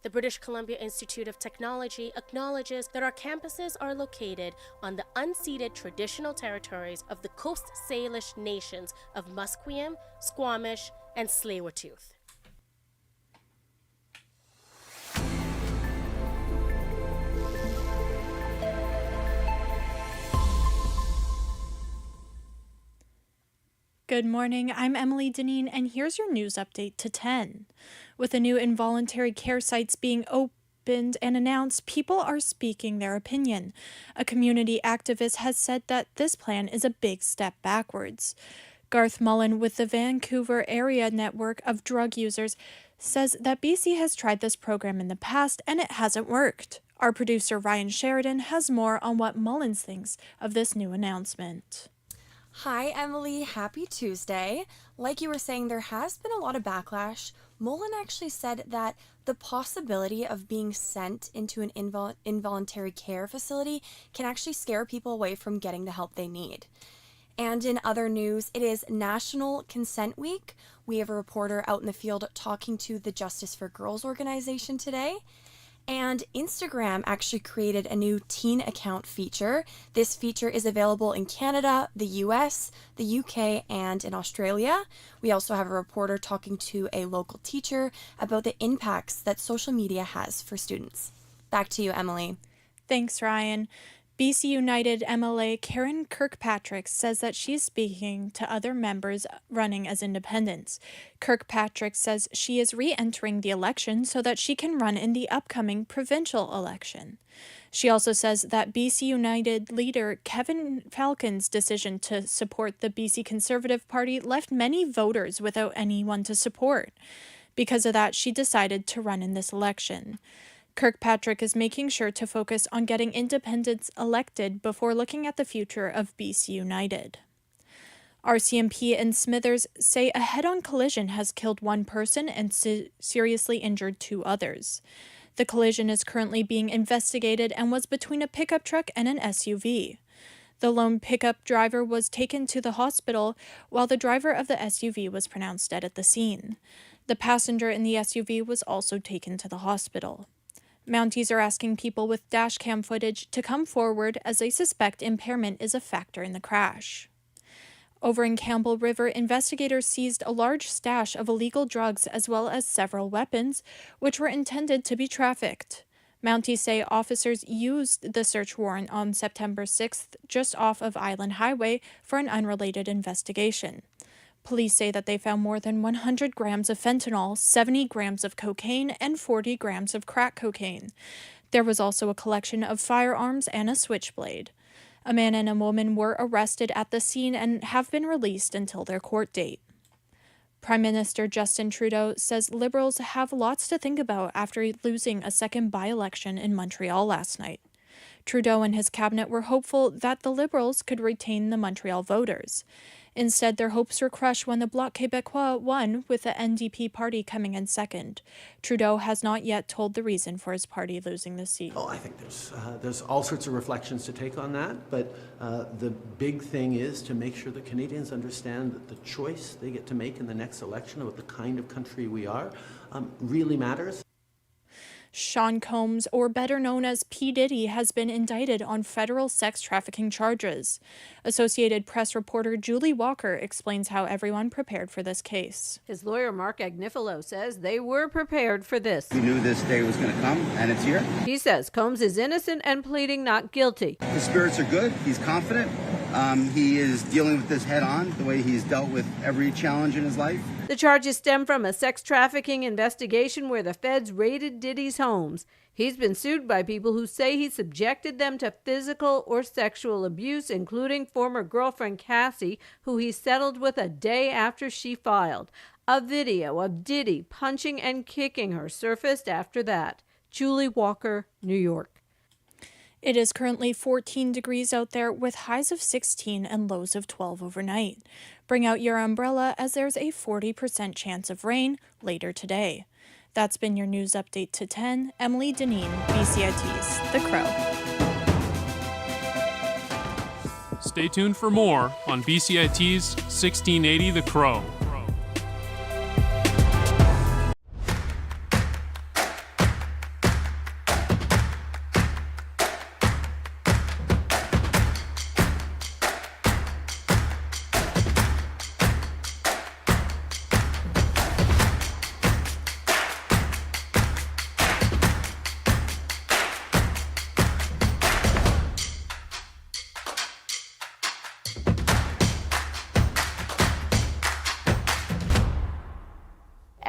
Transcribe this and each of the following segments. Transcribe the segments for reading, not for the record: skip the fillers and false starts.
The British Columbia Institute of Technology acknowledges that our campuses are located on the unceded traditional territories of the Coast Salish nations of Musqueam, Squamish, and Tsleil-Waututh. Good morning, I'm Emily Deneen, and here's your news update to 10. With the new involuntary care sites being opened and announced, people are speaking their opinion. A community activist has said that this plan is a big step backwards. Garth Mullen with the Vancouver Area Network of Drug Users says that BC has tried this program in the past and it hasn't worked. Our producer Ryan Sheridan has more on what Mullen thinks of this new announcement. Hi, Emily. Happy Tuesday. Like you were saying, there has been a lot of backlash. Mullen actually said that the possibility of being sent into an involuntary care facility can actually scare people away from getting the help they need. And in other news, it is National Consent Week. We have a reporter out in the field talking to the Justice for Girls organization today. And Instagram actually created a new teen account feature. This feature is available in Canada, the US, the UK, and in Australia. We also have a reporter talking to a local teacher about the impacts that social media has for students. Back to you, Emily. Thanks, Ryan. BC United MLA Karen Kirkpatrick says that she's speaking to other members running as independents. Kirkpatrick says she is re-entering the election so that she can run in the upcoming provincial election. She also says that BC United leader Kevin Falcon's decision to support the BC Conservative Party left many voters without anyone to support. Because of that, she decided to run in this election. Kirkpatrick is making sure to focus on getting independents elected before looking at the future of BC United. RCMP and Smithers say a head-on collision has killed one person and seriously injured two others. The collision is currently being investigated and was between a pickup truck and an SUV. The lone pickup driver was taken to the hospital, while the driver of the SUV was pronounced dead at the scene. The passenger in the SUV was also taken to the hospital. Mounties are asking people with dashcam footage to come forward as they suspect impairment is a factor in the crash. Over in Campbell River, investigators seized a large stash of illegal drugs as well as several weapons, which were intended to be trafficked. Mounties say officers used the search warrant on September 6th just off of Island Highway for an unrelated investigation. Police say that they found more than 100 grams of fentanyl, 70 grams of cocaine, and 40 grams of crack cocaine. There was also a collection of firearms and a switchblade. A man and a woman were arrested at the scene and have been released until their court date. Prime Minister Justin Trudeau says Liberals have lots to think about after losing a second by-election in Montreal last night. Trudeau and his cabinet were hopeful that the Liberals could retain the Montreal voters. Instead, their hopes were crushed when the Bloc Québécois won, with the NDP party coming in second. Trudeau has not yet told the reason for his party losing the seat. Oh, I think there's all sorts of reflections to take on that, but the big thing is to make sure that Canadians understand that the choice they get to make in the next election about the kind of country we are really matters. Sean Combs, or better known as P. Diddy, has been indicted on federal sex trafficking charges. Associated Press reporter Julie Walker explains how everyone prepared for this case. His lawyer, Mark Agnifilo, says they were prepared for this. We knew this day was going to come, and it's here. He says Combs is innocent and pleading not guilty. His spirits are good. He's confident. He is dealing with this head on, the way he's dealt with every challenge in his life. The charges stem from a sex trafficking investigation where the feds raided Diddy's homes. He's been sued by people who say he subjected them to physical or sexual abuse, including former girlfriend Cassie, who he settled with a day after she filed. A video of Diddy punching and kicking her surfaced after that. Julie Walker, New York. It is currently 14 degrees out there with highs of 16 and lows of 12 overnight. Bring out your umbrella as there's a 40% chance of rain later today. That's been your news update to 10. Emily Deneen, BCIT's The Crow. Stay tuned for more on BCIT's 1680 The Crow.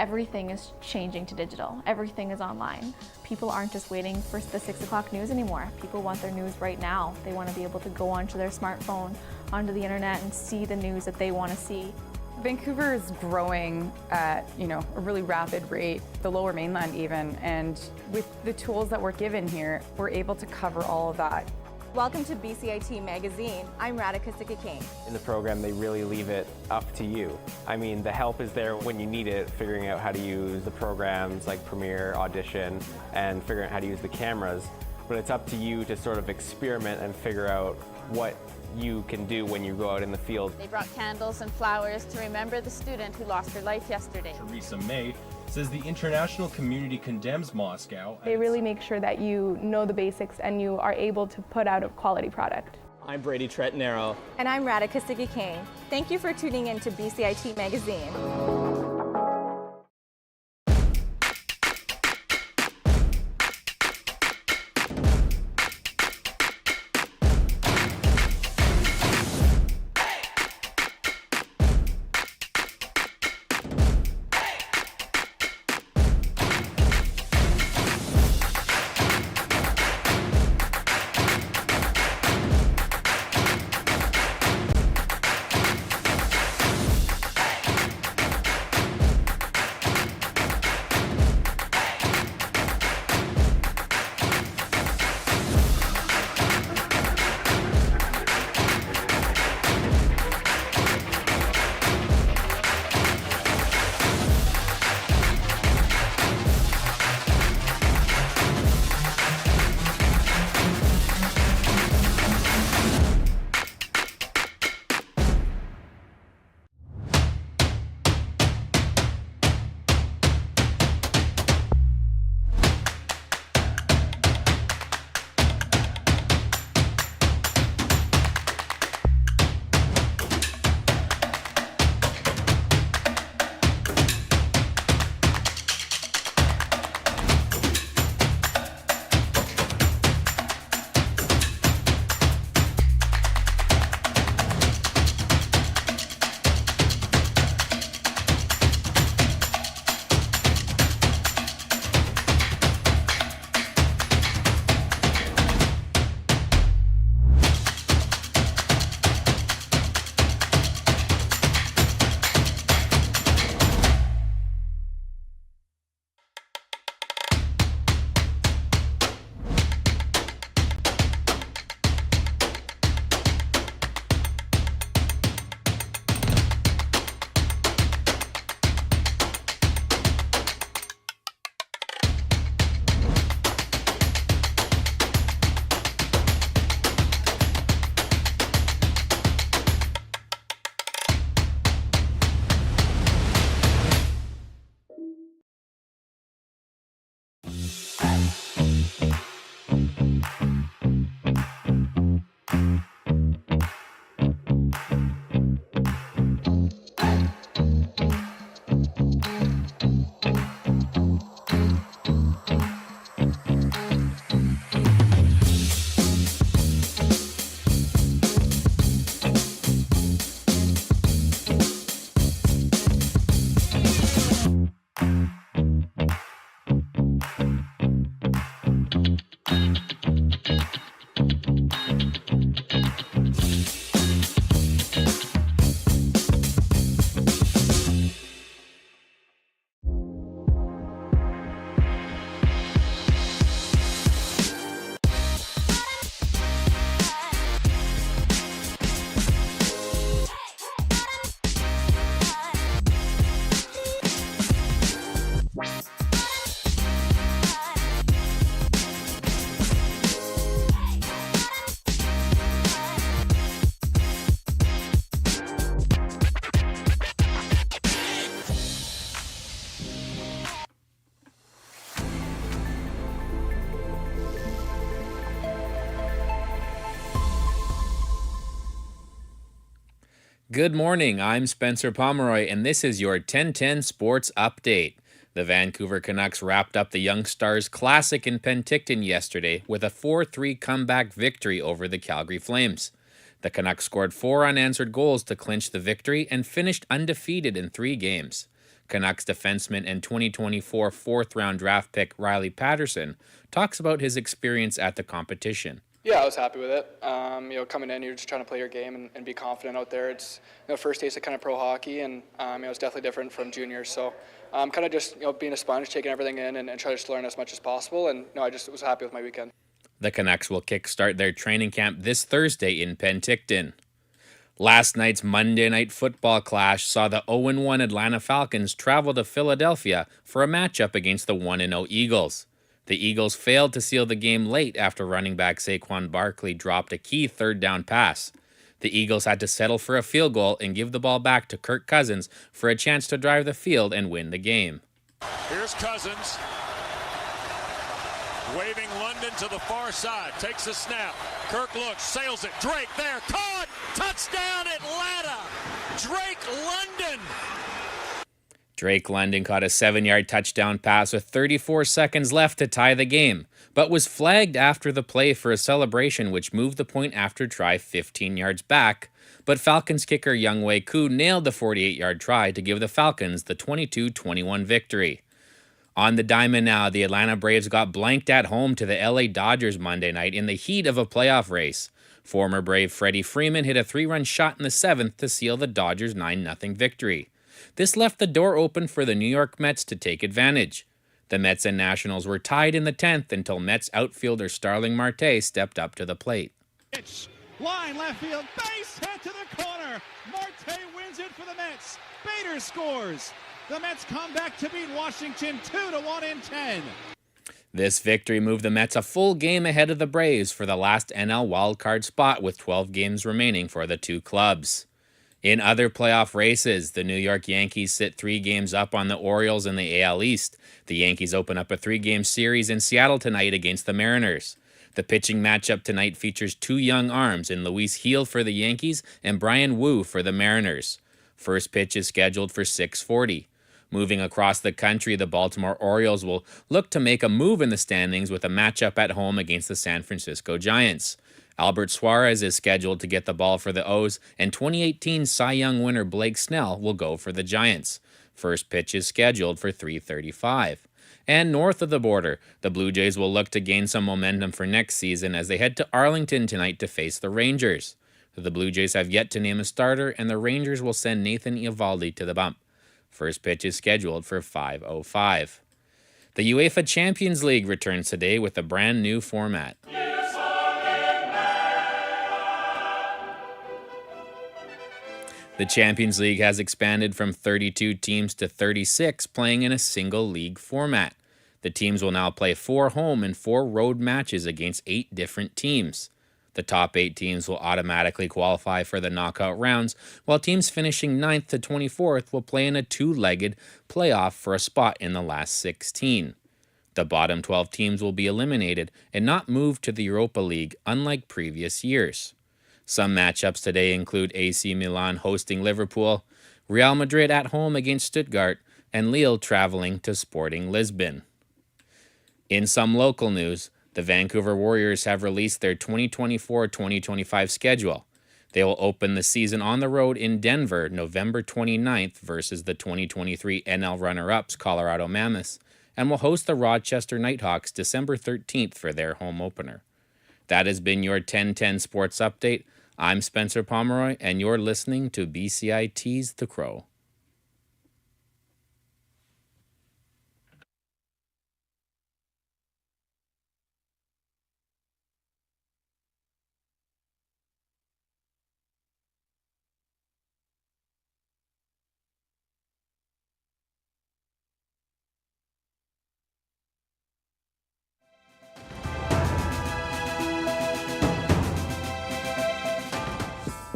everything is changing to digital. Everything is online. People aren't just waiting for the 6 o'clock news anymore. People want their news right now. They want to be able to go onto their smartphone, onto the internet, and see the news that they want to see. Vancouver is growing at, a really rapid rate, the Lower Mainland even, and with the tools that we're given here, we're able to cover all of that. Welcome to BCIT Magazine. I'm Radhika Sikki-King. In the program, they really leave it up to you. I mean, the help is there when you need it, figuring out how to use the programs like Premiere, Audition, and figuring out how to use the cameras. But it's up to you to sort of experiment and figure out what you can do when you go out in the field. They brought candles and flowers to remember the student who lost her life yesterday. Theresa May says the international community condemns Moscow. They really make sure that you know the basics and you are able to put out a quality product. I'm Brady Tretnero. And I'm Radhika Sikki-King. Thank you for tuning in to BCIT Magazine. Good morning, I'm Spencer Pomeroy, and this is your 1010 Sports Update. The Vancouver Canucks wrapped up the Young Stars Classic in Penticton yesterday with a 4-3 comeback victory over the Calgary Flames. The Canucks scored 4 unanswered goals to clinch the victory and finished undefeated in 3 games. Canucks defenseman and 2024 fourth-round draft pick Riley Patterson talks about his experience at the competition. Yeah, I was happy with it. Coming in, you're just trying to play your game and be confident out there. It's first taste of kind of pro hockey, and it's definitely different from juniors. So I'm kind of just being a sponge, taking everything in, and try to just learn as much as possible. And I just was happy with my weekend. The Canucks will kickstart their training camp this Thursday in Penticton. Last night's Monday Night Football clash saw the 0-1 Atlanta Falcons travel to Philadelphia for a matchup against the 1-0 Eagles. The Eagles failed to seal the game late after running back Saquon Barkley dropped a key third-down pass. The Eagles had to settle for a field goal and give the ball back to Kirk Cousins for a chance to drive the field and win the game. Here's Cousins, waving London to the far side, takes a snap. Kirk looks, sails it, Drake there, caught! Touchdown Atlanta! Drake London! Drake London caught a 7-yard touchdown pass with 34 seconds left to tie the game, but was flagged after the play for a celebration which moved the point after try 15 yards back. But Falcons kicker Younghoe Koo nailed the 48-yard try to give the Falcons the 22-21 victory. On the diamond now, the Atlanta Braves got blanked at home to the LA Dodgers Monday night in the heat of a playoff race. Former Brave Freddie Freeman hit a 3-run shot in the 7th to seal the Dodgers' 9-0 victory. This left the door open for the New York Mets to take advantage. The Mets and Nationals were tied in the 10th until Mets outfielder Starling Marte stepped up to the plate. Line left field, base hit to the corner. Marte wins it for the Mets. Bader scores. The Mets come back to beat Washington 2-1 in 10. This victory moved the Mets a full game ahead of the Braves for the last NL wildcard spot with 12 games remaining for the two clubs. In other playoff races, the New York Yankees sit 3 games up on the Orioles in the AL East. The Yankees open up a 3-game series in Seattle tonight against the Mariners. The pitching matchup tonight features 2 young arms in Luis Gil for the Yankees and Brian Wu for the Mariners. First pitch is scheduled for 6:40. Moving across the country, the Baltimore Orioles will look to make a move in the standings with a matchup at home against the San Francisco Giants. Albert Suarez is scheduled to get the ball for the O's, and 2018 Cy Young winner Blake Snell will go for the Giants. First pitch is scheduled for 3:35. And north of the border, the Blue Jays will look to gain some momentum for next season as they head to Arlington tonight to face the Rangers. The Blue Jays have yet to name a starter, and the Rangers will send Nathan Eovaldi to the bump. First pitch is scheduled for 5:05. The UEFA Champions League returns today with a brand new format. The Champions League has expanded from 32 teams to 36, playing in a single league format. The teams will now play 4 home and 4 road matches against 8 different teams. The top 8 teams will automatically qualify for the knockout rounds, while teams finishing 9th to 24th will play in a 2-legged playoff for a spot in the last 16. The bottom 12 teams will be eliminated and not moved to the Europa League, unlike previous years. Some matchups today include AC Milan hosting Liverpool, Real Madrid at home against Stuttgart, and Lille traveling to Sporting Lisbon. In some local news, the Vancouver Warriors have released their 2024-2025 schedule. They will open the season on the road in Denver November 29th versus the 2023 NL runner-ups Colorado Mammoths, and will host the Rochester Nighthawks December 13th for their home opener. That has been your 1010 Sports Update. I'm Spencer Pomeroy, and you're listening to BCIT's The Crow.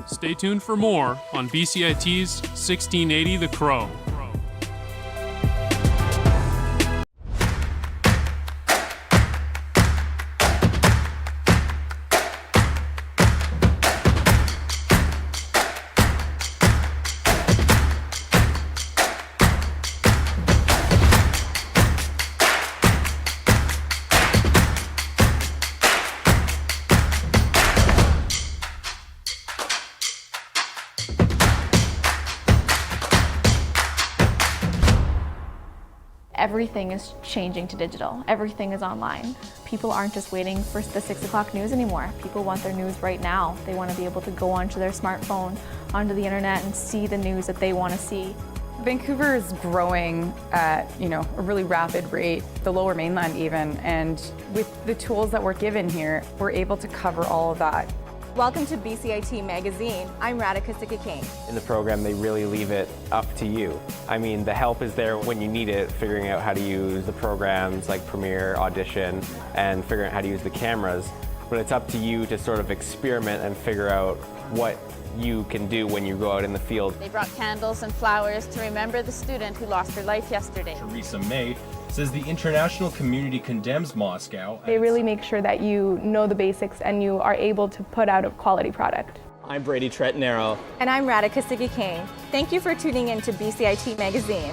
Stay tuned for more on BCIT's 1680 The Crow. everything is changing to digital. Everything is online. People aren't just waiting for the 6 o'clock news anymore. People want their news right now. They want to be able to go onto their smartphone, onto the internet, and see the news that they want to see. Vancouver is growing at, a really rapid rate, the Lower Mainland even, and with the tools that we're given here, we're able to cover all of that. Welcome to BCIT Magazine. I'm Radhika Sikki-King. In the program, they really leave it up to you. I mean, the help is there when you need it, figuring out how to use the programs like Premiere, Audition, and figuring out how to use the cameras. But it's up to you to sort of experiment and figure out what you can do when you go out in the field. They brought candles and flowers to remember the student who lost her life yesterday. Theresa May says the international community condemns Moscow. They really make sure that you know the basics and you are able to put out a quality product. I'm Brady Tretanero. And I'm Radhika Sikki-King. Thank you for tuning in to BCIT Magazine.